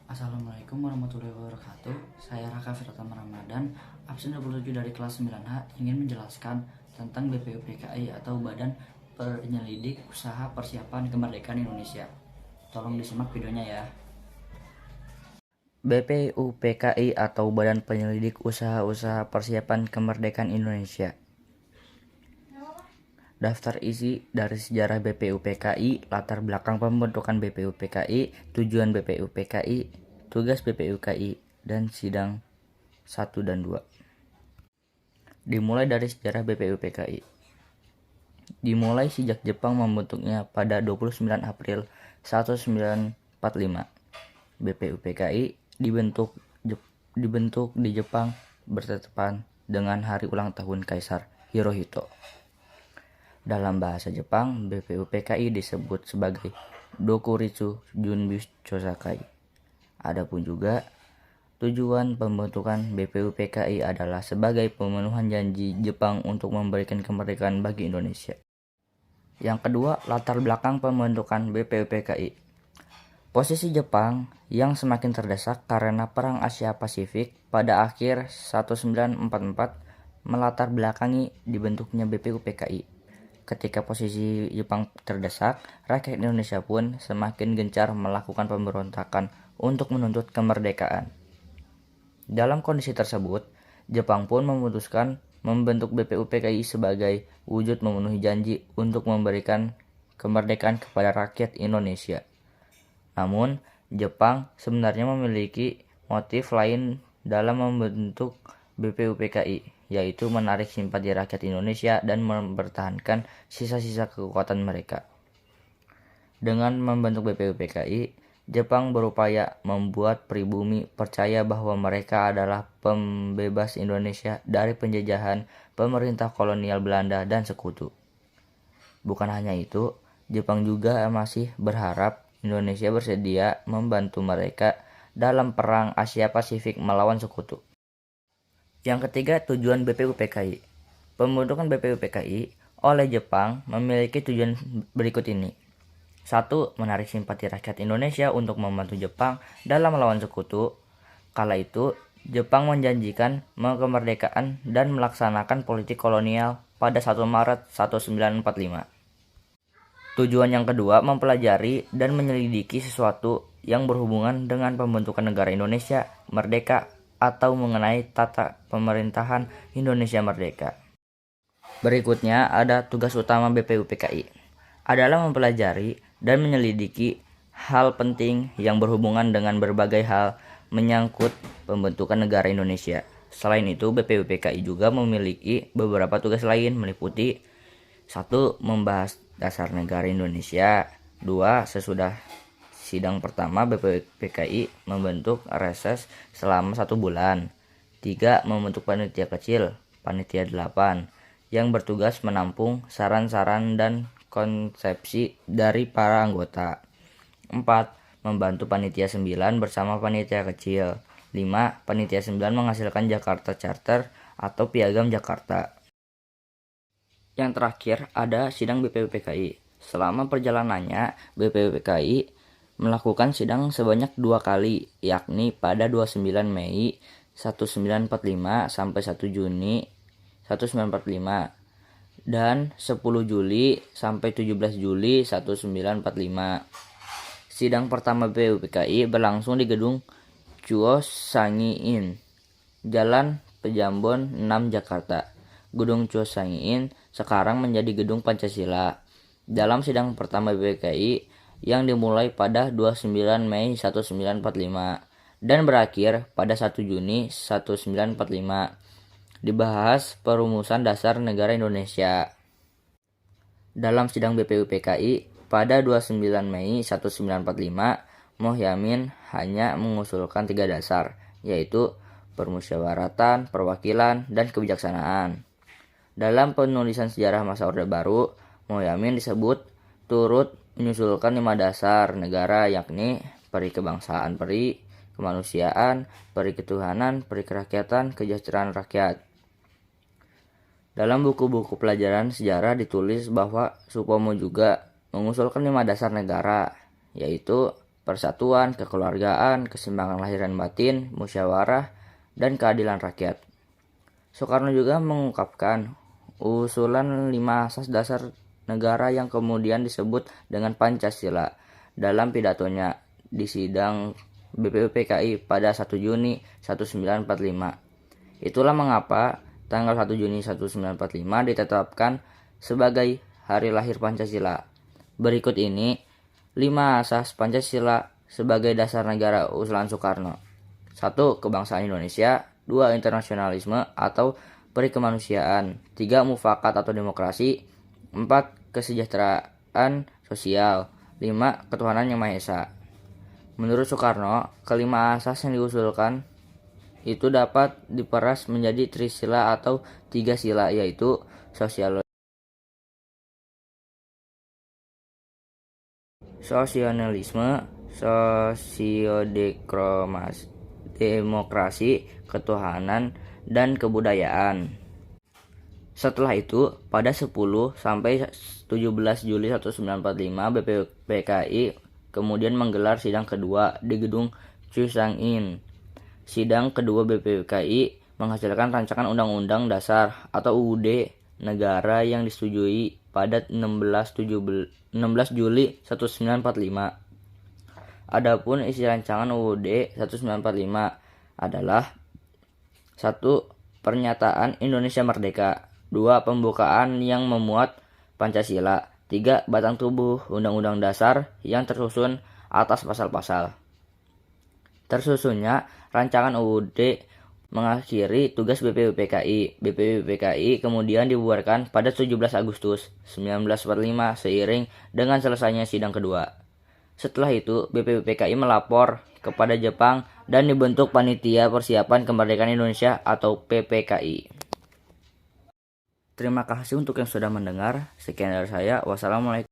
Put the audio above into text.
Assalamualaikum warahmatullahi wabarakatuh. Saya Raka Firtama Ramadan, absen 27 dari kelas 9H, ingin menjelaskan tentang BPUPKI atau Badan Penyelidik Usaha Persiapan Kemerdekaan Indonesia. Tolong disimak videonya ya. BPUPKI atau Badan Penyelidik Usaha-Usaha Persiapan Kemerdekaan Indonesia. Daftar isi dari sejarah BPUPKI, latar belakang pembentukan BPUPKI, tujuan BPUPKI, tugas BPUPKI, dan sidang 1 dan 2. Dimulai dari sejarah BPUPKI. Dimulai sejak Jepang membentuknya pada 29 April 1945. BPUPKI dibentuk di Jepang bertepatan dengan hari ulang tahun Kaisar Hirohito. Dalam bahasa Jepang, BPUPKI disebut sebagai Dokuritsu Junbyu Chosakai. Adapun juga tujuan pembentukan BPUPKI adalah sebagai pemenuhan janji Jepang untuk memberikan kemerdekaan bagi Indonesia. Yang kedua, latar belakang pembentukan BPUPKI. Posisi Jepang yang semakin terdesak karena Perang Asia Pasifik pada akhir 1944 melatar belakangi dibentuknya BPUPKI. Ketika posisi Jepang terdesak, rakyat Indonesia pun semakin gencar melakukan pemberontakan untuk menuntut kemerdekaan. Dalam kondisi tersebut, Jepang pun memutuskan membentuk BPUPKI sebagai wujud memenuhi janji untuk memberikan kemerdekaan kepada rakyat Indonesia. Namun, Jepang sebenarnya memiliki motif lain dalam membentuk BPUPKI, yaitu menarik simpati rakyat Indonesia dan mempertahankan sisa-sisa kekuatan mereka. Dengan membentuk BPUPKI, Jepang berupaya membuat pribumi percaya bahwa mereka adalah pembebas Indonesia dari penjajahan pemerintah kolonial Belanda dan sekutu. Bukan hanya itu, Jepang juga masih berharap Indonesia bersedia membantu mereka dalam Perang Asia Pasifik melawan sekutu. Yang ketiga, tujuan BPUPKI. Pembentukan BPUPKI oleh Jepang memiliki tujuan berikut ini. 1. Menarik simpati rakyat Indonesia untuk membantu Jepang dalam melawan sekutu. Kala itu, Jepang menjanjikan kemerdekaan dan melaksanakan politik kolonial pada 1 Maret 1945. Tujuan yang kedua, mempelajari dan menyelidiki sesuatu yang berhubungan dengan pembentukan negara Indonesia merdeka atau mengenai tata pemerintahan Indonesia merdeka. Berikutnya ada tugas utama BPUPKI adalah mempelajari dan menyelidiki hal penting yang berhubungan dengan berbagai hal menyangkut pembentukan negara Indonesia. Selain itu, BPUPKI juga memiliki beberapa tugas lain meliputi 1. Membahas dasar negara Indonesia. 2. Sesudah sidang pertama, BPUPKI membentuk reses selama 1 bulan. 3. Membentuk panitia kecil, panitia 8, yang bertugas menampung saran-saran dan konsepsi dari para anggota. 4. Membantu panitia 9 bersama panitia kecil. 5. Panitia 9 menghasilkan Jakarta Charter atau Piagam Jakarta. Yang terakhir ada sidang BPUPKI. Selama perjalanannya, BPUPKI melakukan sidang sebanyak 2 kali, yakni pada 29 Mei 1945 sampai 1 Juni 1945 dan 10 Juli sampai 17 Juli 1945. Sidang pertama BPUPKI berlangsung di gedung Chuo Sangi-in, Jalan Pejambon 6, Jakarta. Gedung Chuo Sangi-in sekarang menjadi Gedung Pancasila. Dalam sidang pertama BPUPKI yang dimulai pada 29 Mei 1945 dan berakhir pada 1 Juni 1945, dibahas perumusan dasar negara Indonesia. Dalam sidang BPUPKI pada 29 Mei 1945, Mohyamin hanya mengusulkan 3 dasar, yaitu permusyawaratan, perwakilan, dan kebijaksanaan. Dalam penulisan sejarah masa Orde Baru, Mohyamin disebut turut menyusulkan 5 dasar negara, yakni peri kebangsaan, peri kemanusiaan, peri ketuhanan, peri kerakyatan, kesejahteraan rakyat. Dalam buku-buku pelajaran sejarah ditulis bahwa Supomo juga mengusulkan 5 dasar negara, yaitu persatuan, kekeluargaan, keseimbangan lahir dan batin, musyawarah, dan keadilan rakyat. Soekarno juga mengungkapkan usulan 5 asas dasar negara yang kemudian disebut dengan Pancasila dalam pidatonya di sidang BPUPKI pada 1 Juni 1945. Itulah mengapa tanggal 1 Juni 1945 ditetapkan sebagai hari lahir Pancasila. Berikut ini 5 asas Pancasila sebagai dasar negara usulan Soekarno. 1. Kebangsaan Indonesia. 2. Internasionalisme atau perikemanusiaan. 3. Mufakat atau demokrasi. 4. Kesejahteraan sosial. 5. Ketuhanan Yang Maha Esa. Menurut Soekarno, kelima asas yang diusulkan itu dapat diperas menjadi trisila atau 3 sila, yaitu sosionalisme, demokrasi, ketuhanan, dan kebudayaan. Setelah itu, pada 10 sampai 17 Juli 1945, BPUPKI kemudian menggelar sidang kedua di gedung Chusanyin. Sidang kedua BPUPKI menghasilkan rancangan Undang-Undang Dasar atau UUD negara yang disetujui pada 16 Juli 1945. Adapun isi rancangan UUD 1945 adalah 1. Pernyataan Indonesia Merdeka. 2. Pembukaan yang memuat Pancasila. 3. Batang tubuh Undang-Undang Dasar yang tersusun atas pasal-pasal. Tersusunnya rancangan UUD mengakhiri tugas BPUPKI. BPUPKI kemudian dibubarkan pada 17 Agustus 1945 seiring dengan selesainya sidang kedua. Setelah itu, BPUPKI melapor kepada Jepang dan dibentuk Panitia Persiapan Kemerdekaan Indonesia atau PPKI. Terima kasih untuk yang sudah mendengar. Sekian dari saya. Wassalamualaikum.